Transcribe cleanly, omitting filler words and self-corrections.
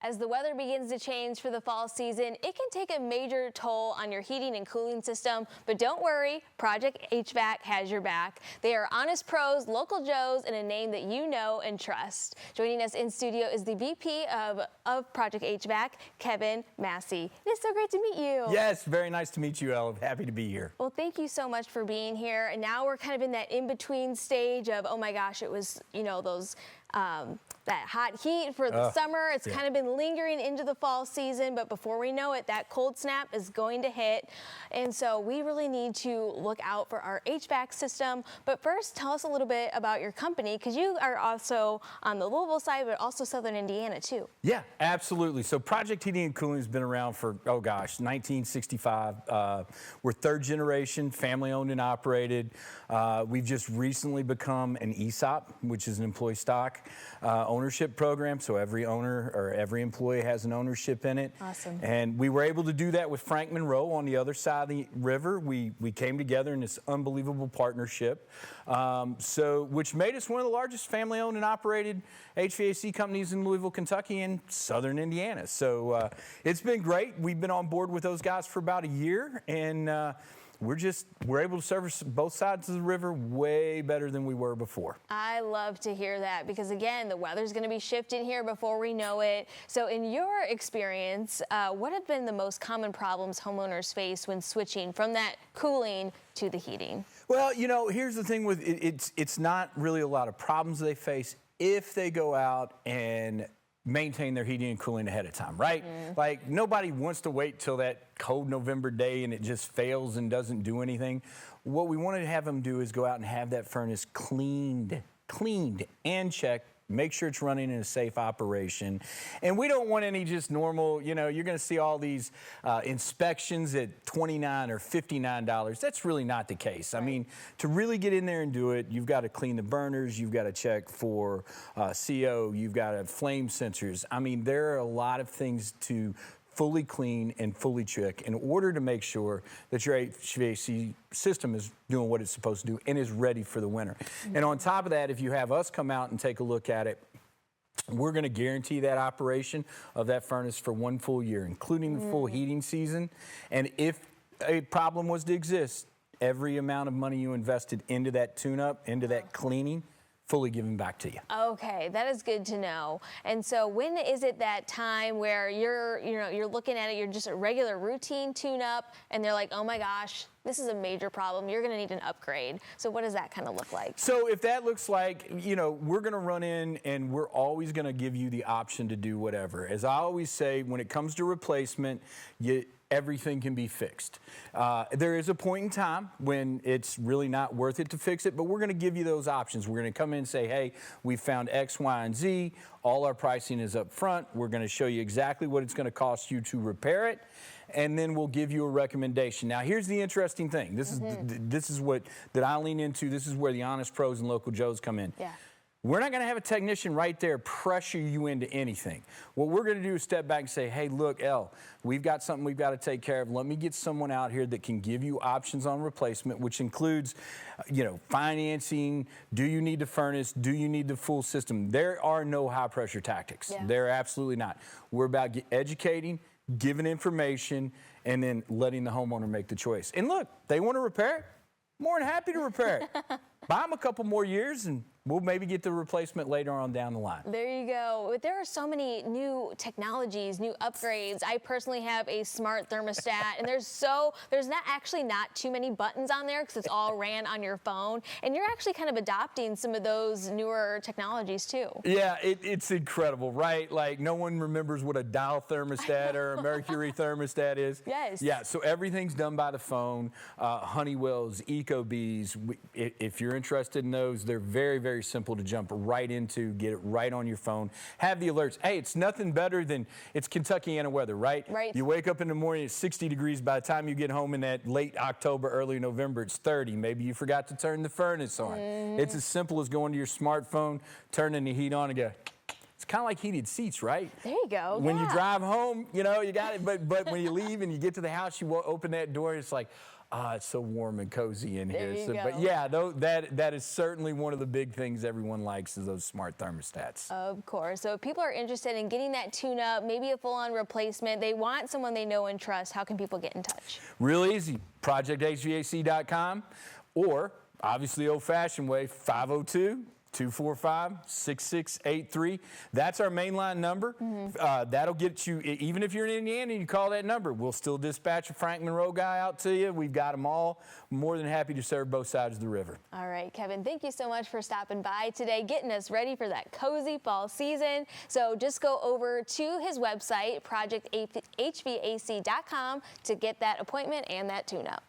As the weather begins to change for the fall season, it can take a major toll on your heating and cooling system, but don't worry, Project HVAC has your back. They are honest pros, local Joes, and a name that you know and trust. Joining us in studio is the VP of Project HVAC, Kevin Massey. It is so great to meet you. Yes, very nice to meet you, Elle. Happy to be here. Well, thank you so much for being here. And now we're kind of in that in-between stage of, oh my gosh, it was, those that hot heat for the summer. It's kind of been lingering into the fall season, but before we know it, that cold snap is going to hit. And so we really need to look out for our HVAC system. But first, tell us a little bit about your company, because you are also on the Louisville side, but also Southern Indiana too. Yeah, absolutely. So Project Heating and Cooling has been around for, 1965. We're third generation, family owned and operated. We've just recently become an ESOP, which is an employee stock ownership program, so every owner or every employee has an ownership in it. Awesome. And we were able to do that with Frank Monroe on the other side of the river. We came together in this unbelievable partnership, which made us one of the largest family-owned and operated HVAC companies in Louisville, Kentucky, and Southern Indiana. So it's been great. We've been on board with those guys for about a year, and we're able to service both sides of the river way better than we were before. I love to hear that, because again, the weather's going to be shifting here before we know it. So in your experience, what have been the most common problems homeowners face when switching from that cooling to the heating? Well, here's the thing with it, it's not really a lot of problems they face if they go out and maintain their heating and cooling ahead of time, right? Mm-hmm. Like, nobody wants to wait till that cold November day and it just fails and doesn't do anything. What we want to have them do is go out and have that furnace cleaned and checked, make sure it's running in a safe operation. And we don't want any just normal, you're going to see all these inspections at $29 or $59. That's really not the case. Right. I mean, to really get in there and do it, you've got to clean the burners, you've got to check for CO, you've got to have flame sensors. I mean, there are a lot of things to fully clean and fully check in order to make sure that your HVAC system is doing what it's supposed to do and is ready for the winter. Mm-hmm. And on top of that, if you have us come out and take a look at it, we're going to guarantee that operation of that furnace for 1 full year, including the full heating season. And if a problem was to exist, every amount of money you invested into that tune-up, into that cleaning, fully given back to you. Okay, that is good to know. And so when is it that time where you're looking at it, you're just a regular routine tune-up, and they're like, oh my gosh, this is a major problem, you're gonna need an upgrade. So what does that kind of look like? So if that looks like, we're gonna run in and we're always gonna give you the option to do whatever. As I always say, when it comes to replacement, everything can be fixed. There is a point in time when it's really not worth it to fix it, but we're going to give you those options. We're going to come in and say, hey, we found X, Y, and Z. All our pricing is up front. We're going to show you exactly what it's going to cost you to repair it, and then we'll give you a recommendation. Now, here's the interesting thing. This is what that I lean into. This is where the honest pros and local Joes come in. Yeah. We're not going to have a technician right there pressure you into anything. What we're going to do is step back and say, hey, look, Elle, we've got something we've got to take care of. Let me get someone out here that can give you options on replacement, which includes, financing. Do you need the furnace? Do you need the full system? There are no high-pressure tactics. Yeah. There are absolutely not. We're about educating, giving information, and then letting the homeowner make the choice. And look, they want to repair it, more than happy to repair it. Buy them a couple more years and we'll maybe get the replacement later on down the line. There you go. But there are so many new technologies, new upgrades. I personally have a smart thermostat, and there's not too many buttons on there because it's all ran on your phone. And you're actually kind of adopting some of those newer technologies too. Yeah, it's incredible, right? Like, no one remembers what a dial thermostat or a mercury thermostat is. Yes. Yeah, so everything's done by the phone. Honeywell's, Ecobees, if you're interested in those, they're very, very simple to jump right into, get it right on your phone, have the alerts. Hey, it's nothing better than, it's Kentuckiana weather, right? Right. You wake up in the morning, it's 60 degrees. By the time you get home in that late October, early November, it's 30. Maybe you forgot to turn the furnace on. It's as simple as going to your smartphone, turning the heat on and go, It's kind of like heated seats, right? There you go. When you drive home, you know, you got it. But when you leave and you get to the house, you open that door, it's like, it's so warm and cozy in here. There you go. But yeah, that is certainly one of the big things everyone likes is those smart thermostats. Of course. So if people are interested in getting that tune-up, maybe a full-on replacement, they want someone they know and trust, how can people get in touch? Real easy, projecthvac.com, or obviously old-fashioned way, 502-245-6683. That's our mainline number. That'll get you, even if you're in Indiana and you call that number, we'll still dispatch a Frank Monroe guy out to you. We've got them all. More than happy to serve both sides of the river. All right, Kevin, thank you so much for stopping by today, getting us ready for that cozy fall season. So just go over to his website, projecthvac.com, to get that appointment and that tune-up.